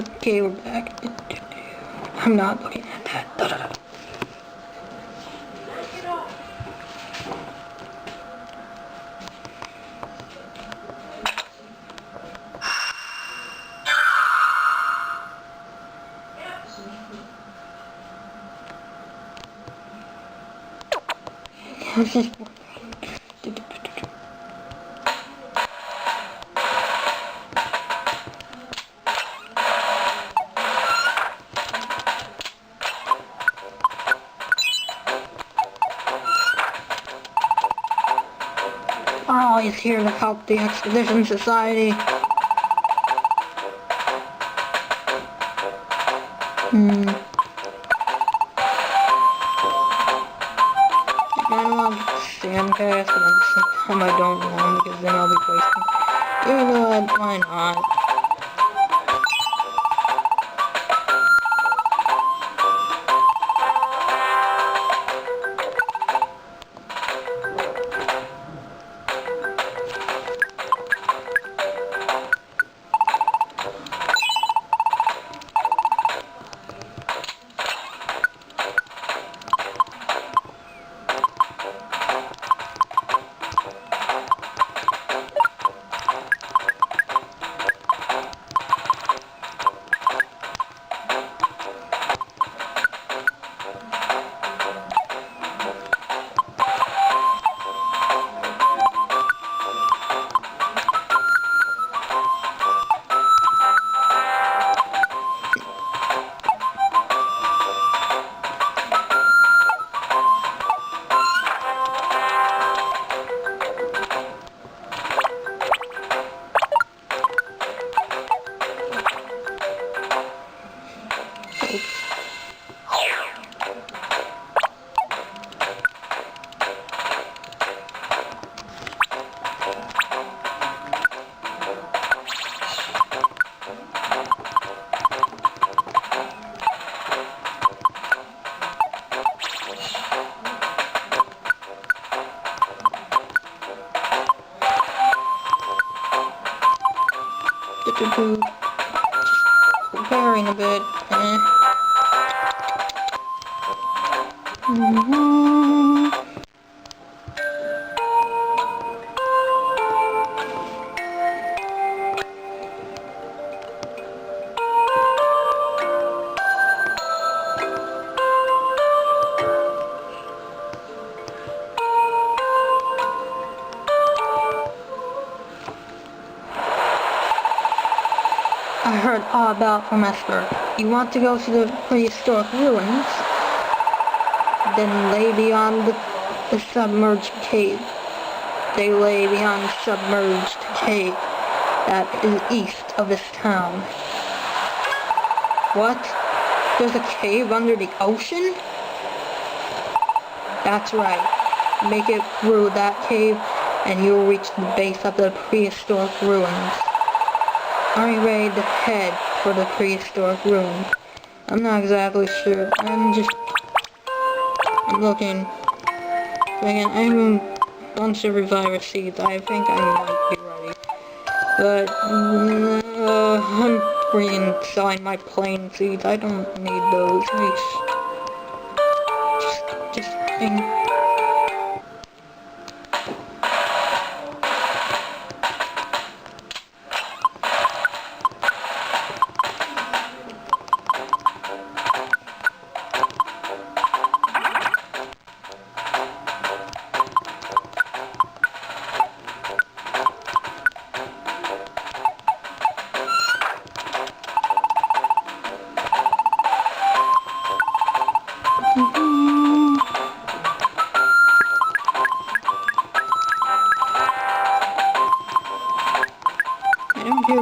Okay, we're back. I'm not looking at that. We're always here to help the Expedition Society. I love sandcast, but at the same time I don't want because then I'll be wasting. You know what? Why not? Just preparing a bit. I heard all about from Ackbar. You want to go to the Prehistoric Ruins? Then lay beyond the submerged cave. They lay beyond the submerged cave that is east of this town. What? There's a cave under the ocean? That's right. Make it through that cave and you'll reach the base of the Prehistoric Ruins. Are you ready to head for the Prehistoric Ruins? I'm not exactly sure. I'm looking. Again, I have a bunch of reviver seeds. I think I might be ready. But, I'm selling my plain seeds. I don't need those. Just hang.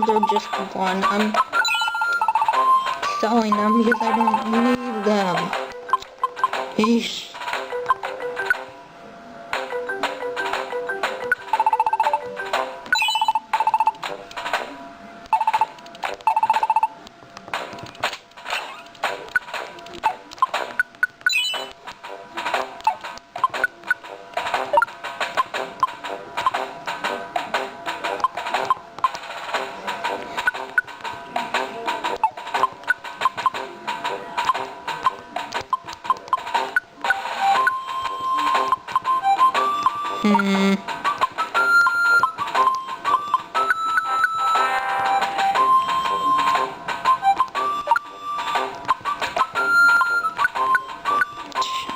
They're just one. I'm selling them because I don't need them. Eesh.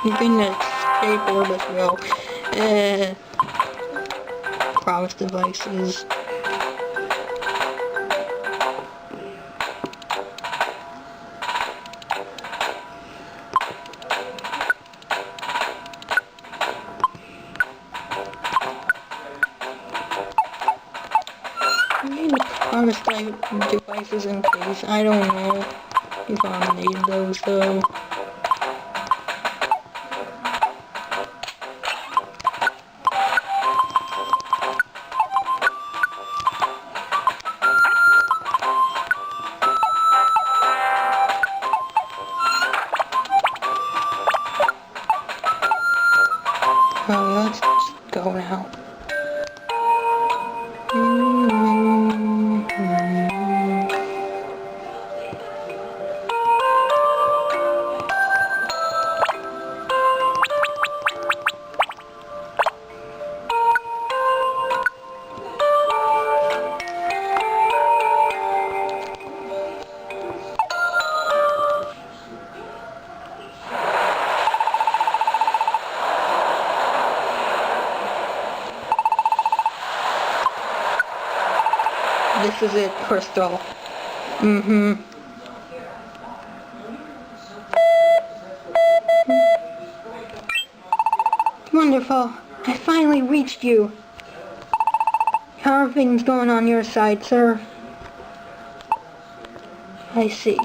You can skateboard as well. Cross devices. Promise devices in case. I don't know if I'll need those though. Oh, let's just go now. This is it, Crystal. Wonderful. I finally reached you. How are things going on your side, sir? I see.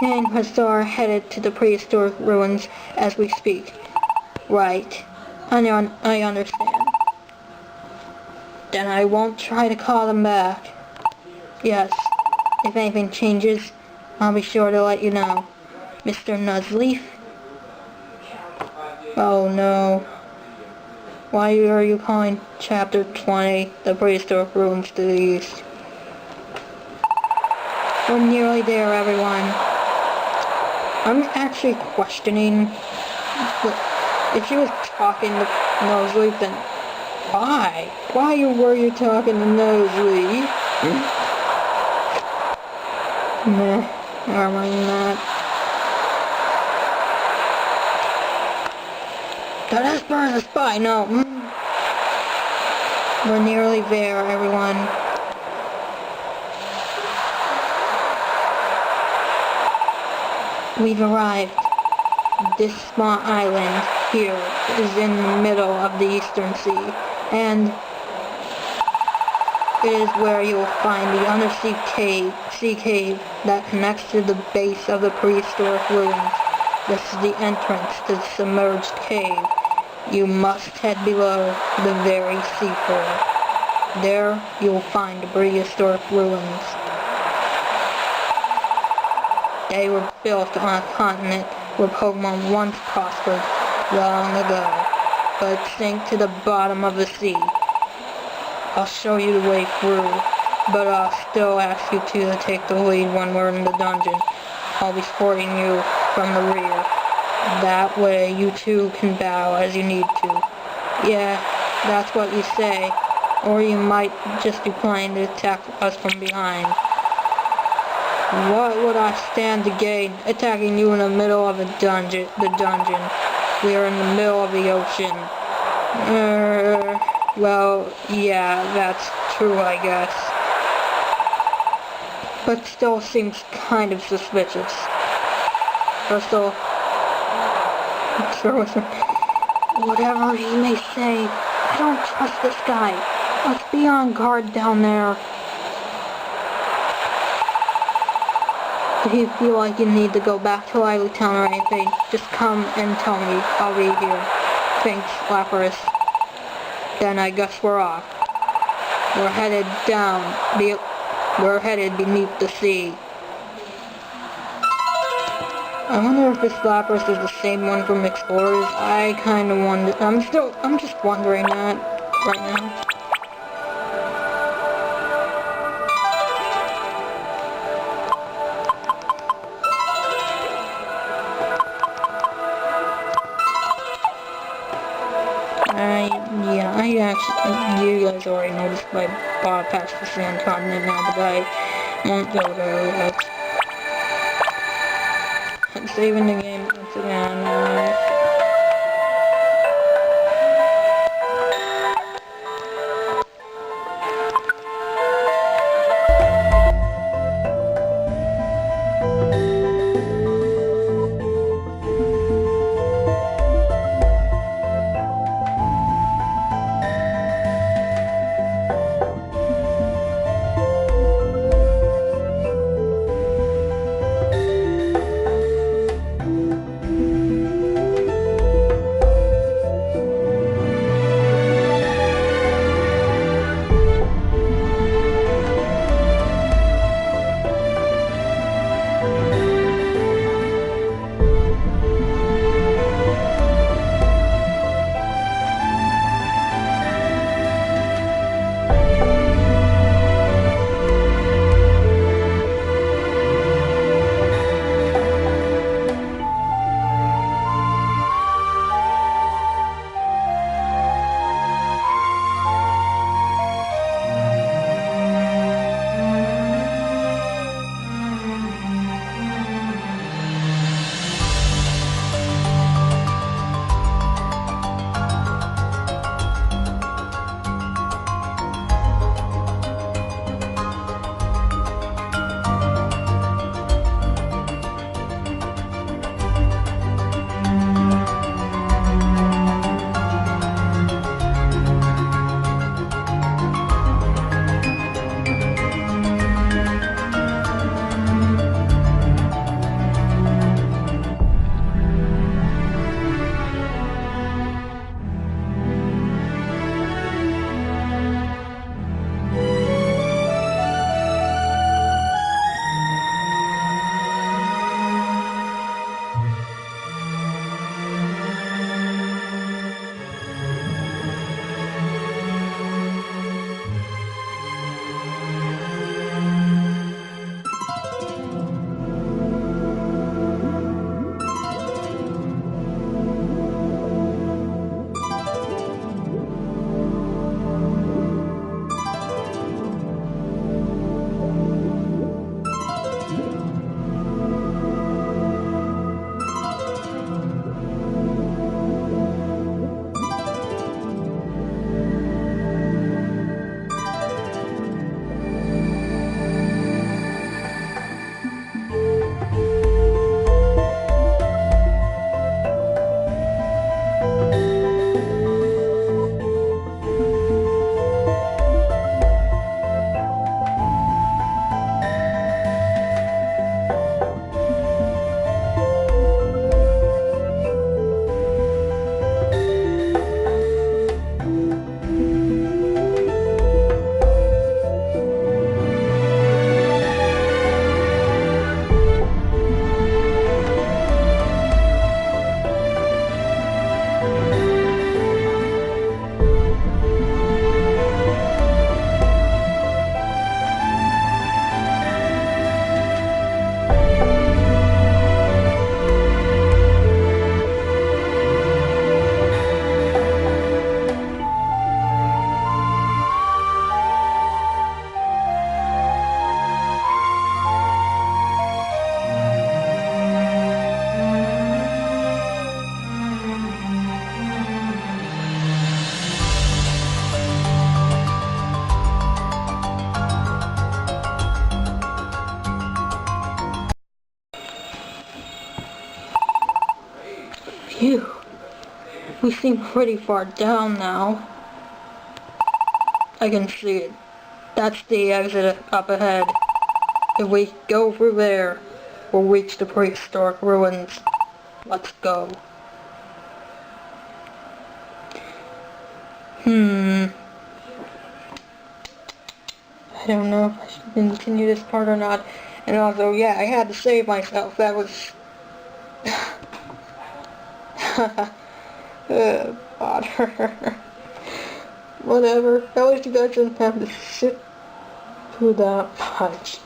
And Crystal are headed to the Prehistoric Ruins as we speak. Right. I understand. Then I won't try to call them back. Yes, if anything changes, I'll be sure to let you know. Mr. Nuzleaf? Oh no. Why are you calling Chapter 20 the Prehistoric Ruins to the east? We're nearly there, everyone. I'm actually questioning if she was talking to Nuzleaf, then why? Why were you talking to Nuzleaf? Nah, never mind that. That Ackbar is a spy, no. We're nearly there, everyone. We've arrived. This small island here is in the middle of the Eastern Sea, and it is where you will find the undersea sea cave that connects to the base of the Prehistoric Ruins. This is the entrance to the submerged cave. You must head below the very seafloor. There you will find the Prehistoric Ruins. They were built on a continent where Pokémon once prospered long ago, but sank to the bottom of the sea. I'll show you the way through, but I'll still ask you two to take the lead when we're in the dungeon. I'll be escorting you from the rear. That way you two can bow as you need to. Yeah, that's what you say. Or you might just be planning to attack us from behind. What would I stand to gain attacking you in the middle of the dungeon? We are in the middle of the ocean. Well, yeah, that's true, I guess. But still seems kind of suspicious. Crystal, whatever he may say, I don't trust this guy. Let's be on guard down there. If you feel like you need to go back to Lively Town or anything, just come and tell me. I'll be here. Thanks, Amphoros. Then I guess we're off. We're headed down. We're headed beneath the sea. I wonder if this Lapras is the same one from Explorers. I kinda wonder. I'm just wondering that right now. I actually, you guys already noticed my bought past the sand continent now, but I won't go there yet. I'm saving the game once again. Phew. We seem pretty far down now. I can see it. That's the exit up ahead. If we go through there, we'll reach the Prehistoric Ruins. Let's go. I don't know if I should continue this part or not. And also, yeah, I had to save myself. That was... Bother. Whatever. At least you guys didn't have to sit through that much.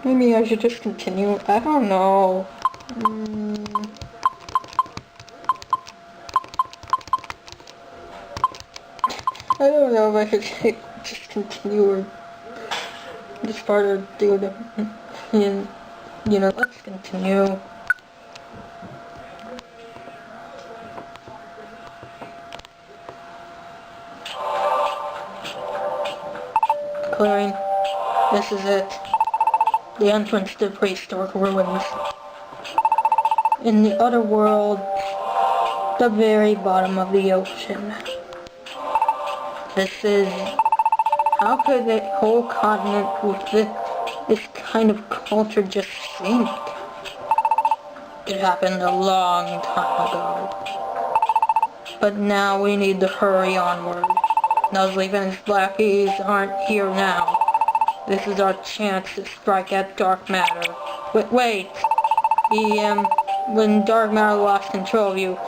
Maybe I should just continue. I don't know. I don't know if I should just continue or just part or do it. And, you know, let's continue. Clearing. This is it. The entrance to Prehistoric Ruins. In the other world, the very bottom of the ocean. This is... How could the whole continent with this kind of culture just sink? It happened a long time ago. But now we need to hurry onward. Nuzleaf and his lackeys aren't here now. This is our chance to strike at dark matter. Wait! When dark matter lost control of you,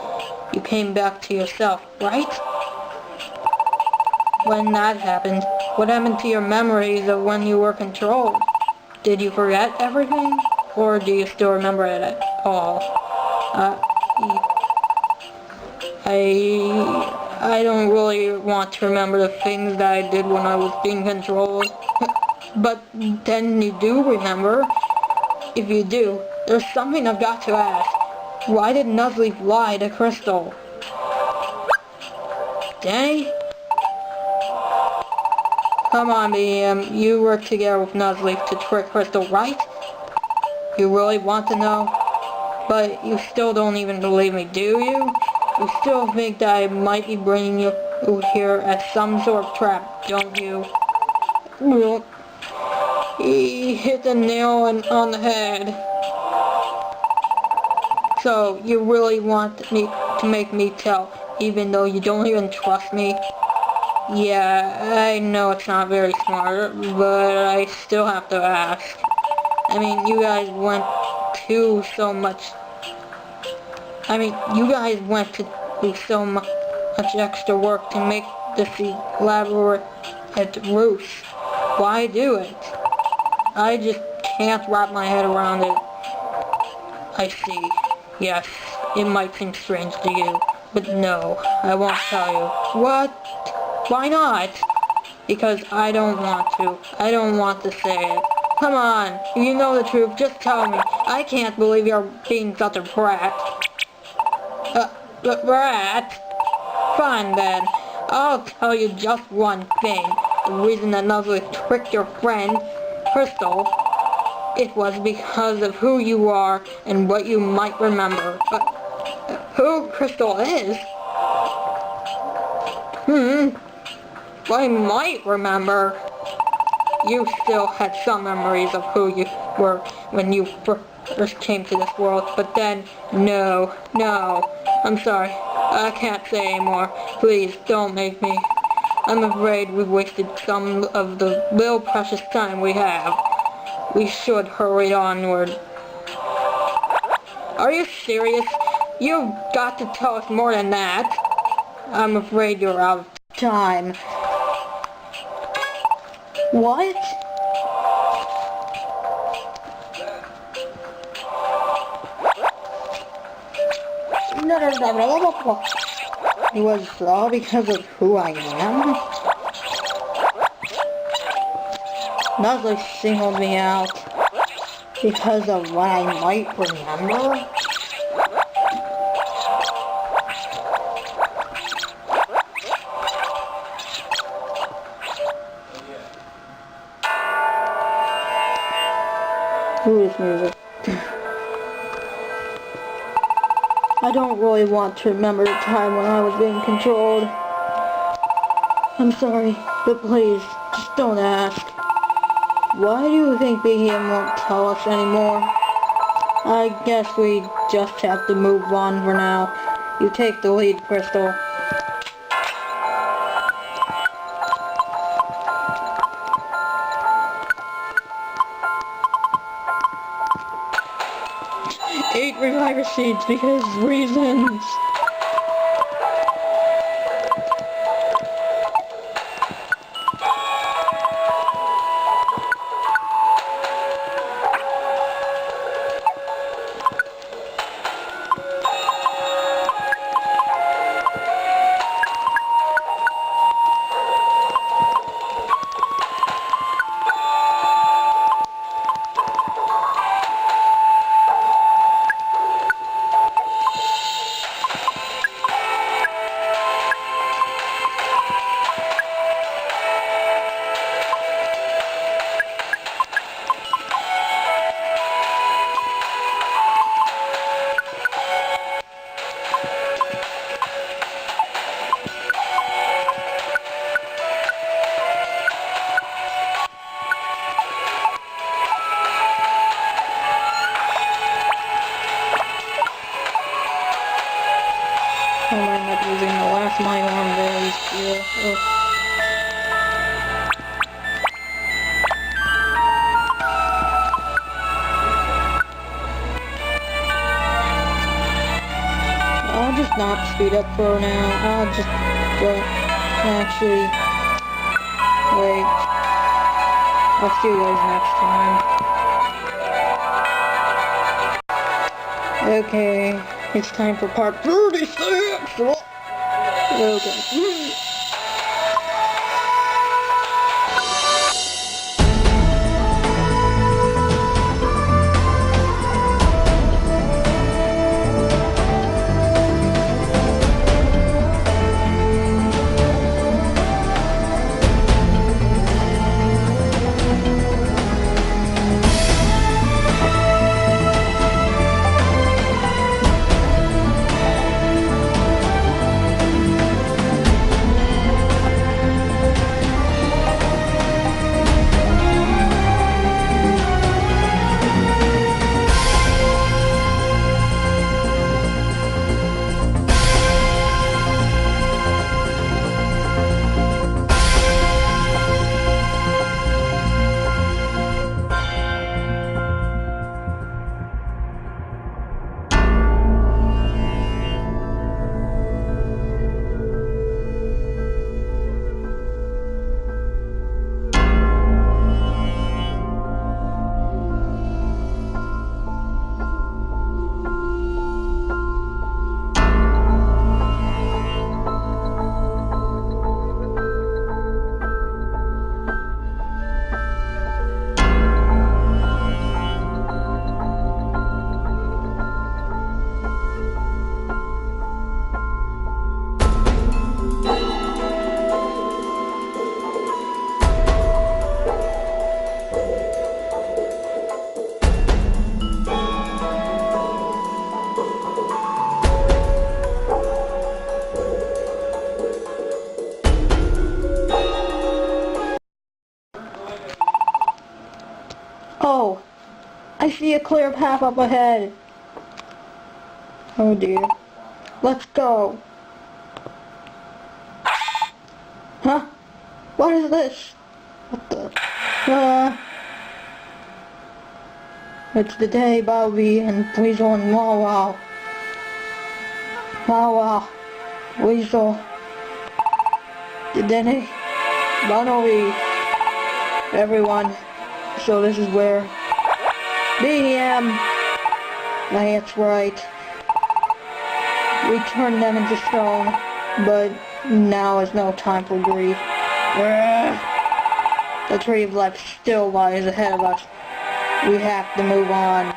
you came back to yourself, right? When that happened, what happened to your memories of when you were controlled? Did you forget everything? Or do you still remember it at all? I don't really want to remember the things that I did when I was being controlled. But then you do remember. If you do, there's something I've got to ask. Why did Nuzleaf lie to Crystal? Danny? Come on, Beheeyem. You worked together with Nuzleaf to trick Crystal, right? You really want to know? But you still don't even believe me, do you? You still think that I might be bringing you here as some sort of trap, don't you? He hit the nail on the head. So, you really want me to make me tell, even though you don't even trust me? Yeah, I know it's not very smart, but I still have to ask. I mean, you guys went to so much extra work to make this elaborate ruse. Why do it? I just can't wrap my head around it. I see. Yes, it might seem strange to you, but no, I won't tell you. What? Why not? Because I don't want to. I don't want to say it. Come on, if you know the truth, just tell me. I can't believe you're being such a brat. Brat? Fine then. I'll tell you just one thing. The reason that Nuzleaf tricked your friend, Crystal, it was because of who you are and what you might remember. Who Crystal is? I might remember. You still had some memories of who you were when you first came to this world, but then, no, I'm sorry, I can't say anymore. Please, don't make me. I'm afraid we've wasted some of the little precious time we have. We should hurry onward. Are you serious? You've got to tell us more than that. I'm afraid you're out of time. What? It was all because of who I am? Nuzleaf singled me out because of what I might remember? Who is music? I don't really want to remember the time when I was being controlled. I'm sorry, but please, just don't ask. Why do you think Beheeyem won't tell us anymore? I guess we just have to move on for now. You take the lead, Crystal. Eight reviver seeds because reasons. Oh, I'm not using the last my arm berries. Yeah. I'll just not speed up for now. I'll just actually wait. I'll see you guys next time. Okay, it's time for part 36! Okay. Oh, I see a clear path up ahead. Oh dear. Let's go. Huh? What is this? What the? It's the day, Bobby, and Weasel and Wawa. Wawa. Weasel. Did they run away? Everyone. So this is where Beheeyem. That's right. We turned them into stone, but now is no time for grief. The tree of life still lies ahead of us. We have to move on.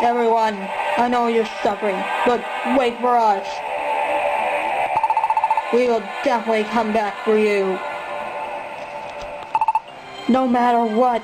Everyone, I know you're suffering, but wait for us. We will definitely come back for you. no matter what.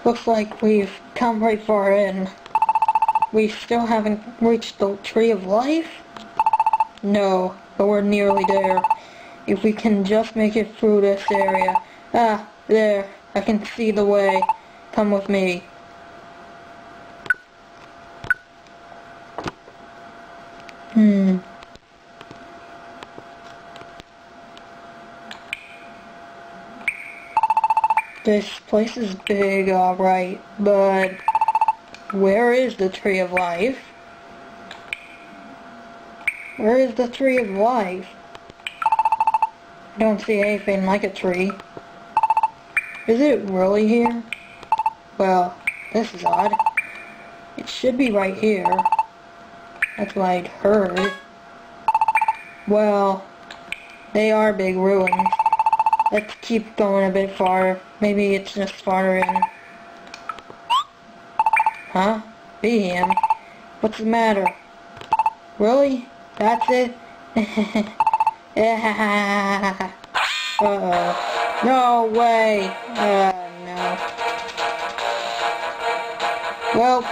Looks like we've come very far in. We still haven't reached the Tree of Life? No, but we're nearly there. If we can just make it through this area. Ah, there. I can see the way. Come with me. This place is big, alright, but where is the Tree of Life? Where is the Tree of Life? I don't see anything like a tree. Is it really here? Well, this is odd. It should be right here. That's what I'd heard. Well, they are big ruins. Let's keep going a bit farther. Maybe it's just farther in. Huh? Beheeyem? What's the matter? Really? That's it? Yeah. Uh-oh. No way! No.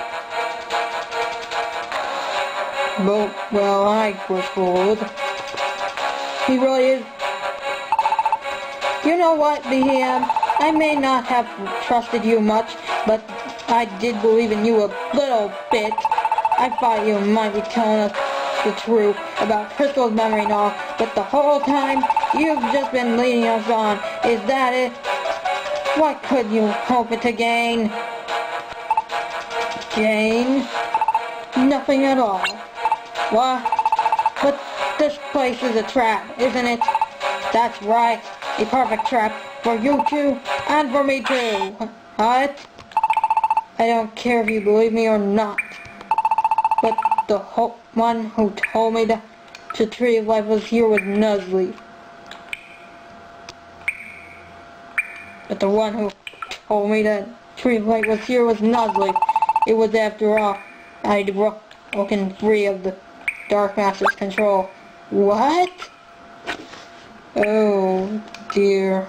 Well, I was fooled. He really is. You know what, Beheeyem? I may not have trusted you much, but I did believe in you a little bit. I thought you might be telling us the truth about Crystal's memory and all, but the whole time, you've just been leading us on. Is that it? What could you hope to gain? Gain? Nothing at all. What? But this place is a trap, isn't it? That's right. A perfect trap for you two and for me too. What? I don't care if you believe me or not. But the one who told me the Tree of Life was here with Nuzleaf. But the one who told me that Tree of Life was here was Nuzleaf. It was after all I'd broken free of the Dark Master's control. What? Oh dear.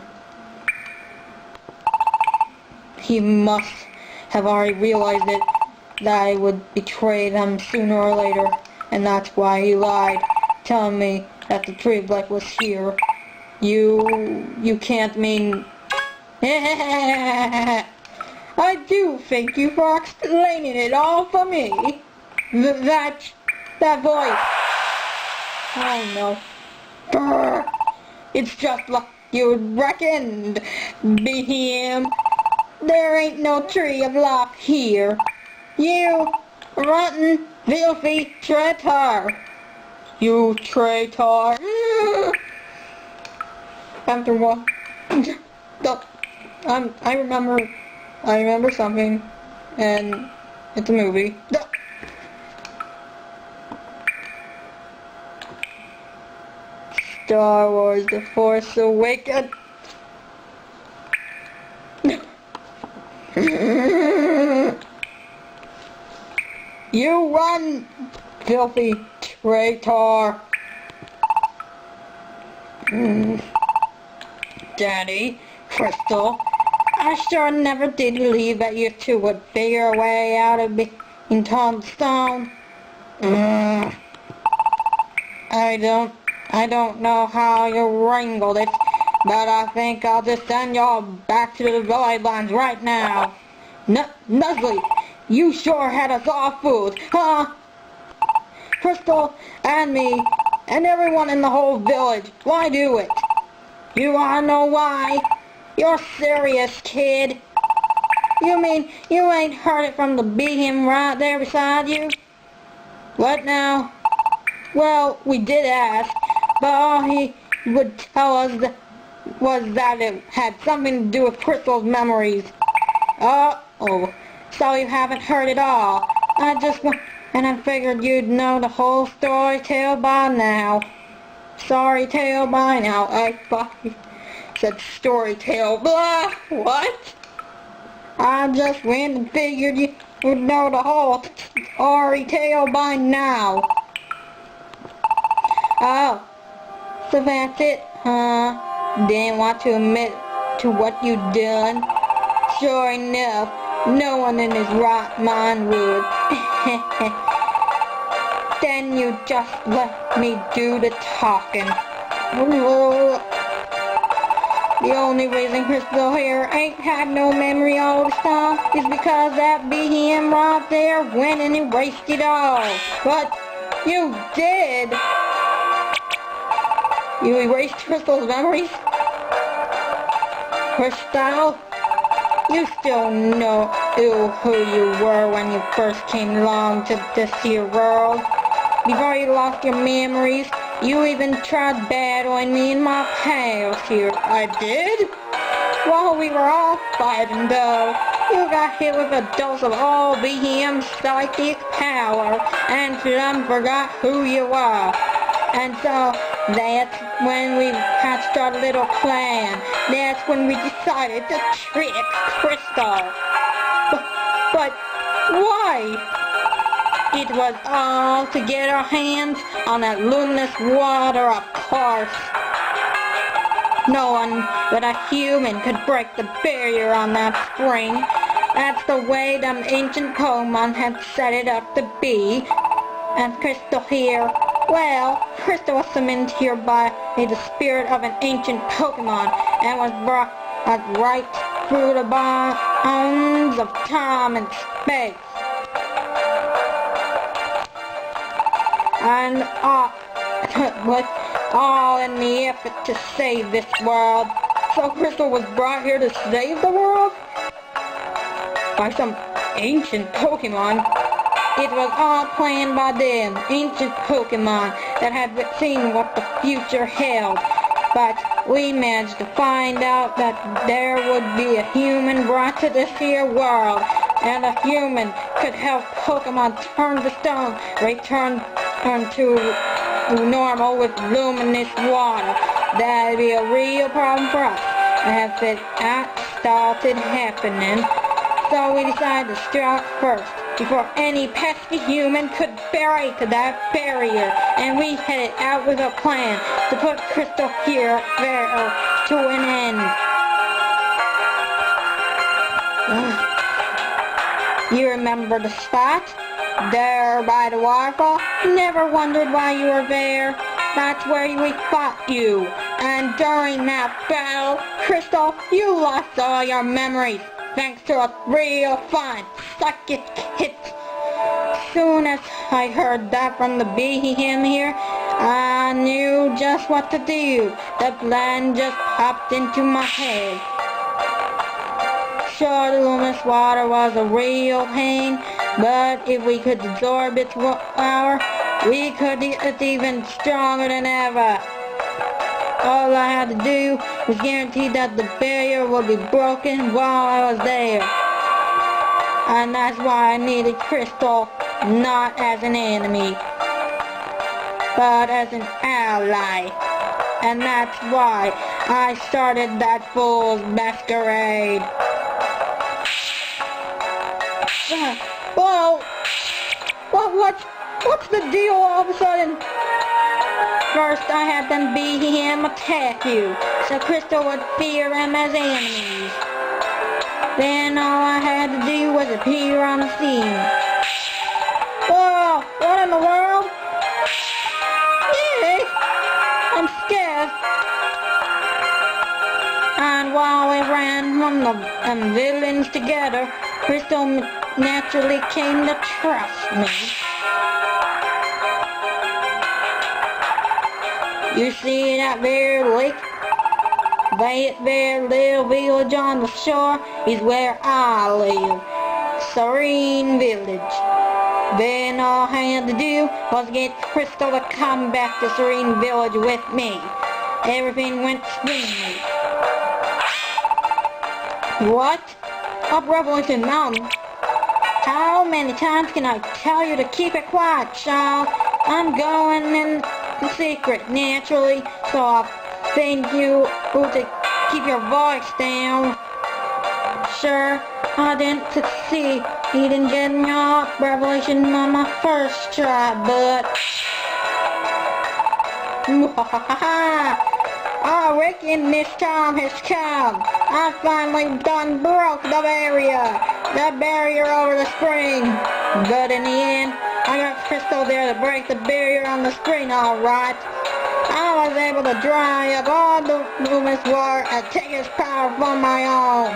He must have already realized it, that I would betray them sooner or later, and that's why he lied, telling me that the Tree of Life was here. You can't mean... I do thank you for explaining it all for me. That voice. Oh no. Brr. It's just like you reckoned, Beheeyem. There ain't no Tree of Life here. You rotten, filthy traitor. You traitor! After what? I remember something, and it's a movie. Star Wars: The Force Awakens. You run, filthy traitor! Daddy, Crystal, I sure never did believe that you two would figure a way out of being turned stone. I don't know how you wrangled it, but I think I'll just send y'all back to the Voidlands right now. Nuzzly, you sure had us all fooled, huh? Crystal, and me, and everyone in the whole village, why do it? You wanna know why? You're serious, kid. You mean you ain't heard it from the Beheeyem right there beside you? What now? Well, we did ask, but all he would tell us was that it had something to do with Crystal's memories. Uh-oh, so you haven't heard it all. And I figured you'd know the whole story tale by now. Sorry tale by now. I fucking said story tale. Blah! What? I just went and figured you would know the whole story tale by now. Oh, so that's it, huh? Didn't want to admit to what you'd done? Sure enough, no one in his right mind would. Then you just let me do the talking. The only reason Crystal here ain't had no memory all this time is because that Beheeyem right there went and erased it all. But you did! You erased Crystal's memories? Crystal, you still know who you were when you first came along to this here world. Before you lost your memories, you even tried battling me in my past here. I did? While we were all fighting though, you got hit with a dose of all Beheeyem's psychic power, and Plum forgot who you are. And so, that's when we hatched our little plan. That's when we decided to trick Crystal. But why? It was all to get our hands on that luminous water, of course. No one but a human could break the barrier on that spring. That's the way them ancient Pokémon had set it up to be. And Crystal here, well, Crystal was summoned here by the spirit of an ancient Pokémon and was brought right through the bounds of time and space. And with all in the effort to save this world. So Crystal was brought here to save the world? By some ancient Pokémon. It was all planned by them, ancient Pokémon, that had seen what the future held. But we managed to find out that there would be a human brought to this here world, and a human could help Pokémon turn to stone, return to normal with luminous water. That'd be a real problem for us, if it started happening. So we decided to strike first, before any pesky human could break that barrier, and we headed out with a plan to put Crystal here to an end. You remember the spot? There by the waterfall? Never wondered why you were there. That's where we fought you. And during that battle, Crystal, you lost all your memories, thanks to a real fun psychic hit. Soon as I heard that from the Beheeyem here, I knew just what to do. The plan just popped into my head. Sure, the luminous water was a real pain, but if we could absorb its power, It's even stronger than ever. All I had to do was guarantee that the barrier would be broken while I was there. And that's why I needed Crystal, not as an enemy, but as an ally. And that's why I started that fool's masquerade. Whoa! What's the deal all of a sudden? First I had them Beheeyem attack you, so Crystal would fear them as enemies. Then all I had to do was appear on the scene. Whoa! What in the world? Yay! I'm scared. And while we ran from the villains together, Crystal naturally came to trust me. You see that very lake? That very little village on the shore is where I live. Serene Village. Then all I had to do was get Crystal to come back to Serene Village with me. Everything went smoothly. What? Up Revolution Mountain? How many times can I tell you to keep it quiet, child? I'm going in secret, naturally, so I think you to keep your voice down. Sure, I didn't succeed. He didn't get me off Revelation on my first try, but I reckon this time has come. I finally done broke the barrier over the spring. But in the end, I got Crystal there to break the barrier on the screen, alright. I was able to dry up all the luminous water and take its power from my own.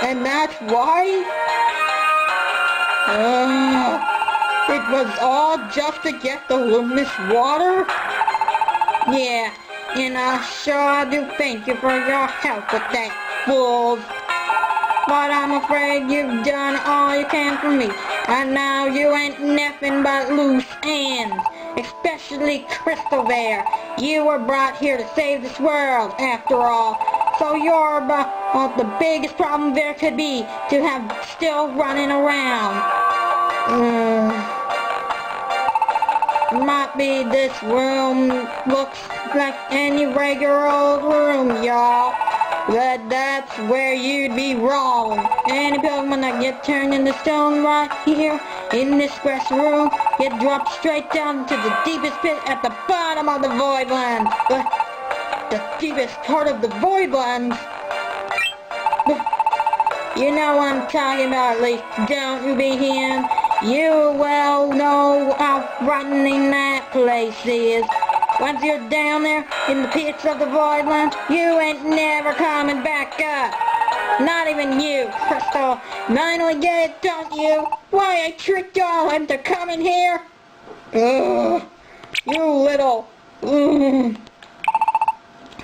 And that's why? It was all just to get the luminous water? Yeah, and I sure do thank you for your help with that, fools. But I'm afraid you've done all you can for me, and now you ain't nothing but loose ends. Especially Crystal there. You were brought here to save this world, after all. So you're about the biggest problem there could be to have still running around. Might be this room looks like any regular old room, y'all. But that's where you'd be wrong. Any Pokemon that get turned into stone right here in this grass room get dropped straight down to the deepest pit at the bottom of the Voidlands. The deepest part of the Voidlands. You know what I'm talking about, at least, don't you, Beheeyem? You well know how frightening that place is. Once you're down there in the pits of the Voidlands, you ain't never coming back up. Not even you, Crystal. Finally get it, don't you? Why I tricked y'all into coming here? Ugh. You little...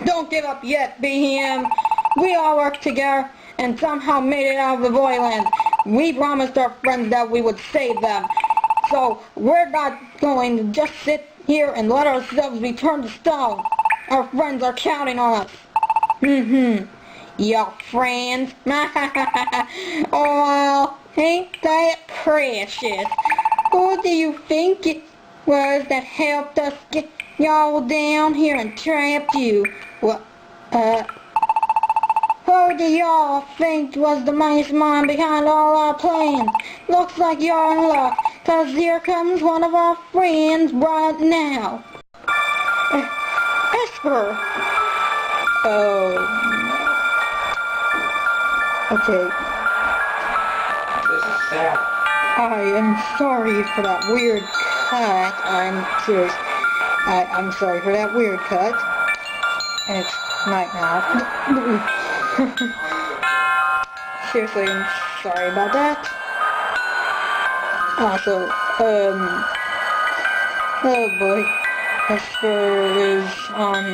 Don't give up yet, Beheeyem. We all worked together and somehow made it out of the Voidlands. We promised our friends that we would save them. So we're not going to just sit here and let ourselves be turned to stone. Our friends are counting on us. Your friends? Oh, ain't that precious? Who do you think it was that helped us get y'all down here and trapped you? Well, who do y'all think was the mastermind behind all our plans? Looks like you're in luck, 'cause here comes one of our friends right now. Ackbar! Oh, no. Okay. This is sad. I am sorry for that weird cut. I'm serious. I'm sorry for that weird cut. It's night now. Seriously, I'm sorry about that. Also, oh boy, Ackbar is on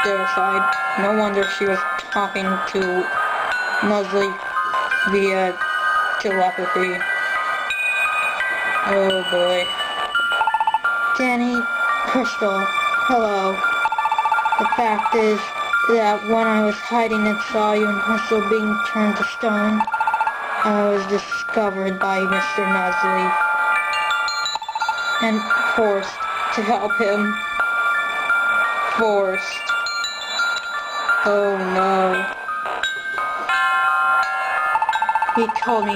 their side. No wonder she was talking to Musley via telepathy. Oh boy. Danny, Crystal, hello. The fact is that when I was hiding and saw you and Crystal being turned to stone, I was discovered by Mr. Nuzley and forced to help him. Forced. Oh no. He told me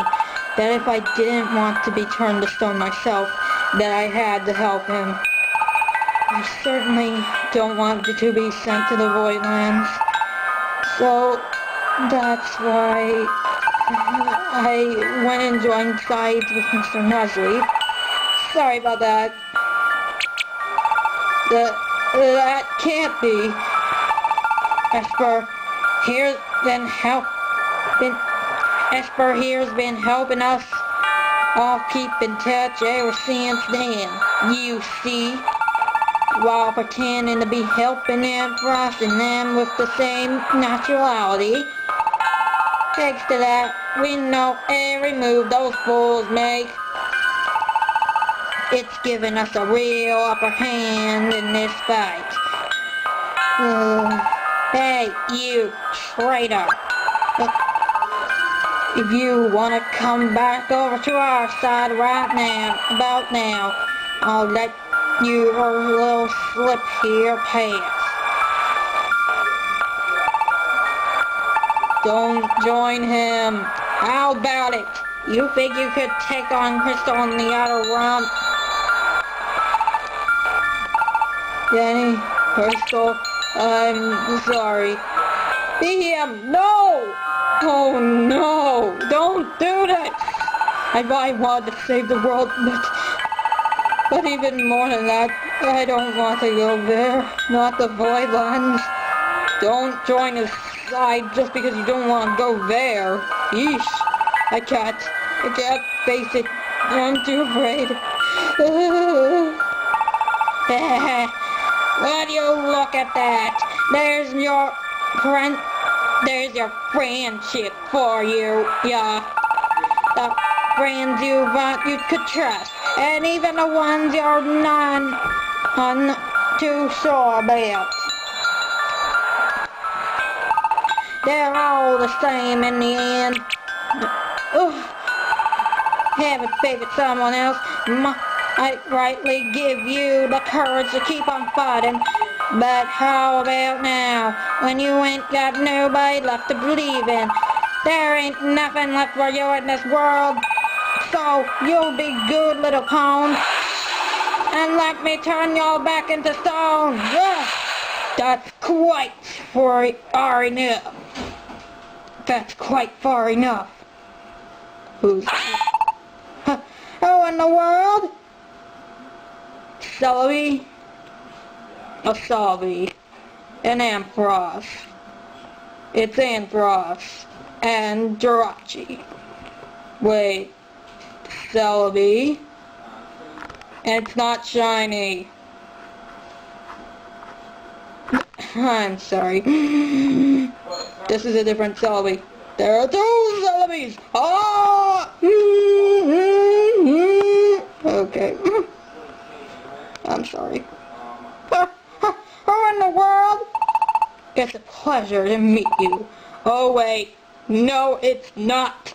that if I didn't want to be turned to stone myself, that I had to help him. I certainly don't want to be sent to the Voidlands, so that's why I went and joined sides with Mr. Nuzley. Sorry about that. That can't be. Esper here's been helping us all keep in touch ever since then. You see, while pretending to be helping Amphoros and them with the same naturality. Thanks to that, we know every move those fools make. It's given us a real upper hand in this fight. Hey, you traitor. If you want to come back over to our side about now, I'll let your little slip here pass. Don't join him. How about it? You think you could take on Crystal in the outer realm? Danny, Crystal, I'm sorry. Beheeyem, no! Oh no! Don't do that! I want to save the world, but even more than that, I don't want to go there. Not the Voidlands. Don't join his side just because you don't want to go there. Yeesh. I can't face it. I'm too afraid. Will you look at that? There's your friendship for you, yeah. The friends you could trust, and even the ones you're none too sure about. They're all the same in the end. Haven't favored someone else might rightly give you the courage to keep on fighting. But how about now, when you ain't got nobody left to believe in? There ain't nothing left for you in this world. So you'll be good, little cone, and let me turn you back into stone. That's quite far enough. That's quite far enough. Who's that? Who in the world? Celebi? Celebi and Amphoros. It's Amphoros and Jirachi. Wait, Celebi? And it's not shiny. I'm sorry. This is a different Celebi. There are two Celebis! Ah! Okay. I'm sorry. Who in the world? It's a pleasure to meet you. Oh wait, no it's not.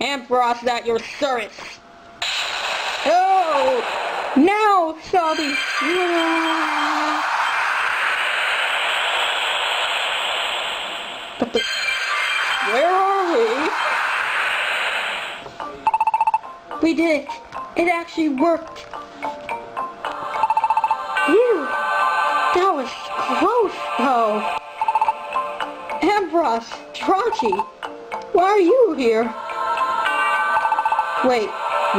Amphoros at your service. Oh! Now, Celebi! But where are we? We did it. It actually worked. Phew. That was close, though. Amphoros, Jirachi, why are you here? Wait,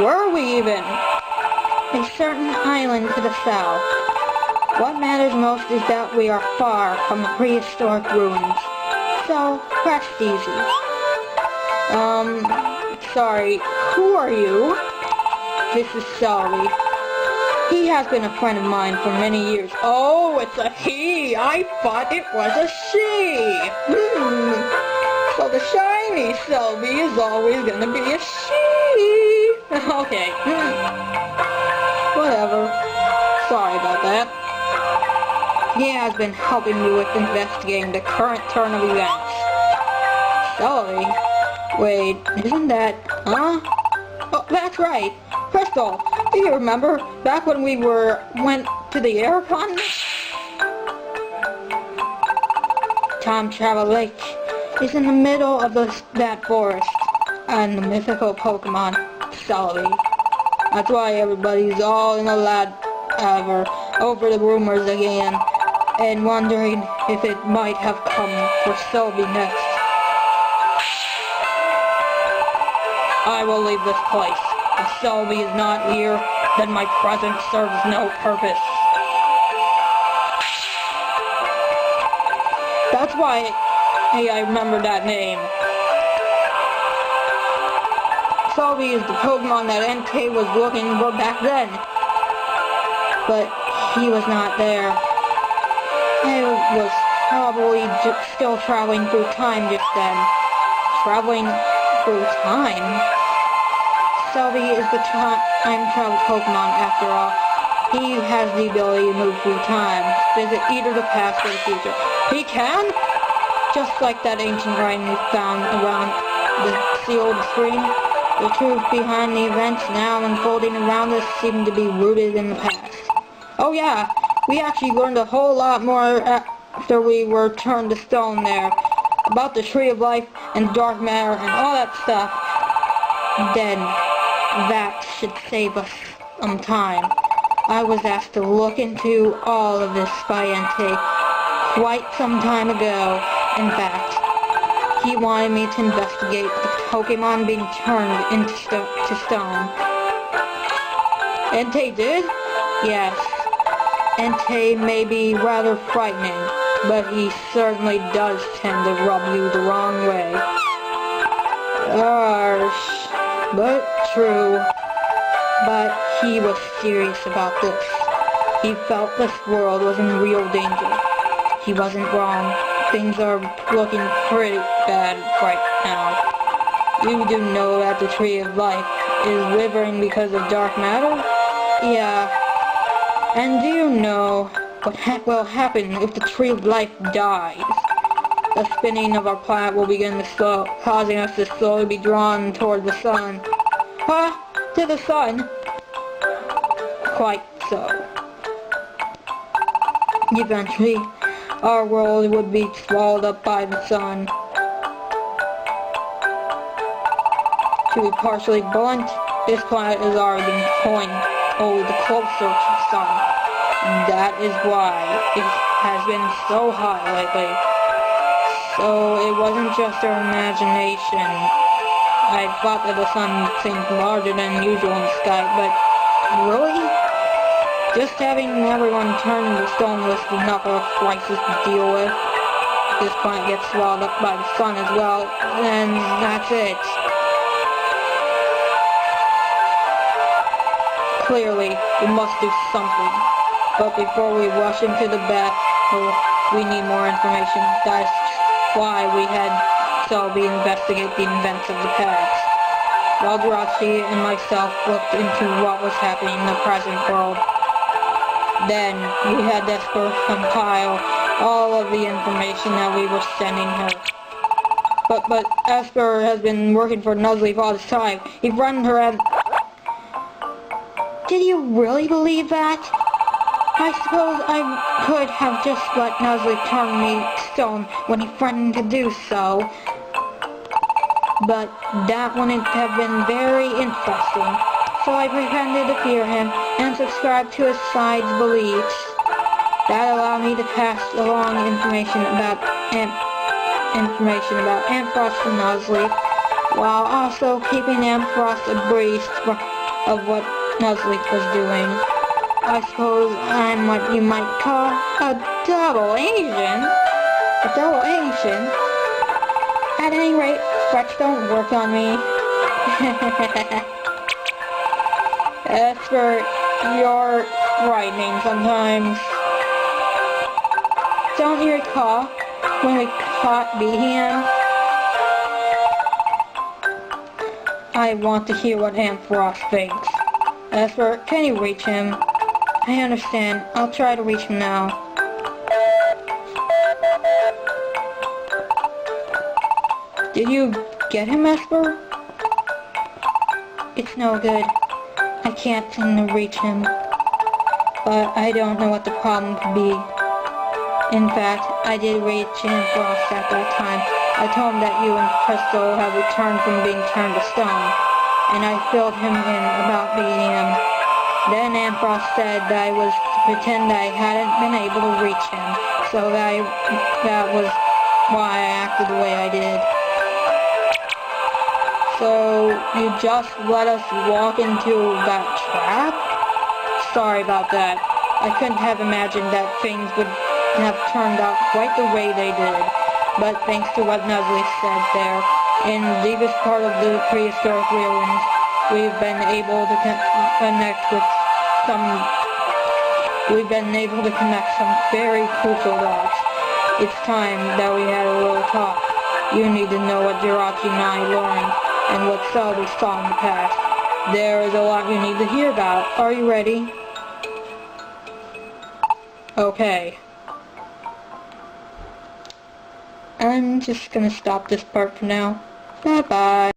where are we even? A certain island to the south. What matters most is that we are far from the prehistoric ruins. So, rest easy. Sorry, who are you? This is Celebi. He has been a friend of mine for many years. Oh, it's a he! I thought it was a she! So the shiny Celebi is always gonna be a she! Okay. He has been helping me with investigating the current turn of events. Celebi? Wait, isn't that... Huh? Oh, that's right. Crystal, do you remember back when we went to the airpond? Time Travel Lake is in the middle of that forest, and the mythical Pokémon, Celebi. That's why everybody's all in a lather over the rumors again, and wondering if it might have come for Celebi next. I will leave this place. If Celebi is not here, then my presence serves no purpose. That's why I remember that name. Celebi is the Pokemon that Entei was looking for back then. But he was not there. He was probably still traveling through time just then. Traveling through time? Celebi is the time travel Pokemon after all. He has the ability to move through time, visit either the past or the future. He can? Just like that ancient writing we found around the sealed screen, the truth behind the events now unfolding around us seem to be rooted in the past. Oh yeah, we actually learned a whole lot more after we were turned to stone there, about the Tree of Life and dark matter and all that stuff. Then, that should save us some time. I was asked to look into all of this by Entei quite some time ago. In fact, he wanted me to investigate the Pokemon being turned into stone. Entei did? Yes. Entei may be rather frightening, but he certainly does tend to rub you the wrong way. Harsh, but true. But he was serious about this. He felt this world was in real danger. He wasn't wrong. Things are looking pretty bad right now. You do know that the Tree of Life is withering because of dark matter? Yeah. And do you know what will happen if the Tree of Life dies? The spinning of our planet will begin to slow, causing us to slowly be drawn toward the sun. Huh? To the sun? Quite so. Eventually, our world would be swallowed up by the sun. To be partially blunt, this planet has already been pulling the closer to the sun. That is why it has been so hot lately. So it wasn't just our imagination. I thought that the sun seemed larger than usual in the sky, but really? Just having everyone turn to stone was enough of a crisis to deal with. If this planet gets swallowed up by the sun as well, then that's it. Clearly, we must do something. But before we rush into the battle, we need more information. That's why we had Celebi investigate the events of the past. While Jirachi and myself looked into what was happening in the present world. Then, we had Ackbar compile all of the information that we were sending her. But Ackbar has been working for Nuzleaf all this time. He threatened her at... Did you really believe that? I suppose I could have just let Nuzleaf turn me to stone when he threatened to do so. But that wouldn't have been very interesting. So I pretended to fear him and subscribed to his side's beliefs. That allowed me to pass along information about Amphoros and Nuzleaf, while also keeping Amphoros abreast of what Nuzleaf was doing. I suppose I'm what you might call a double agent. A double agent? At any rate, threats don't work on me. As for your frightening sometimes. Don't you recall when we caught Beheeyem? I want to hear what Amphoros thinks. As for, can you reach him? I understand. I'll try to reach him now. Did you get him, Esper? It's no good. I can't seem to reach him. But I don't know what the problem could be. In fact, I did reach Amphoros at that time. I told him that you and Crystal have returned from being turned to stone, and I filled him in about Beheeyem. Then Amphoros said that I was to pretend I hadn't been able to reach him, so that was why I acted the way I did. So, you just let us walk into that trap? Sorry about that. I couldn't have imagined that things would have turned out quite the way they did. But thanks to what Nuzzly said there, in the deepest part of the Prehistoric Ruins, we've been able to connect some very crucial dots. It's time that we had a little talk. You need to know what Jirachi and I learned, and what Celebi saw in the past. There is a lot you need to hear about. Are you ready? Okay. I'm just gonna stop this part for now. Bye-bye.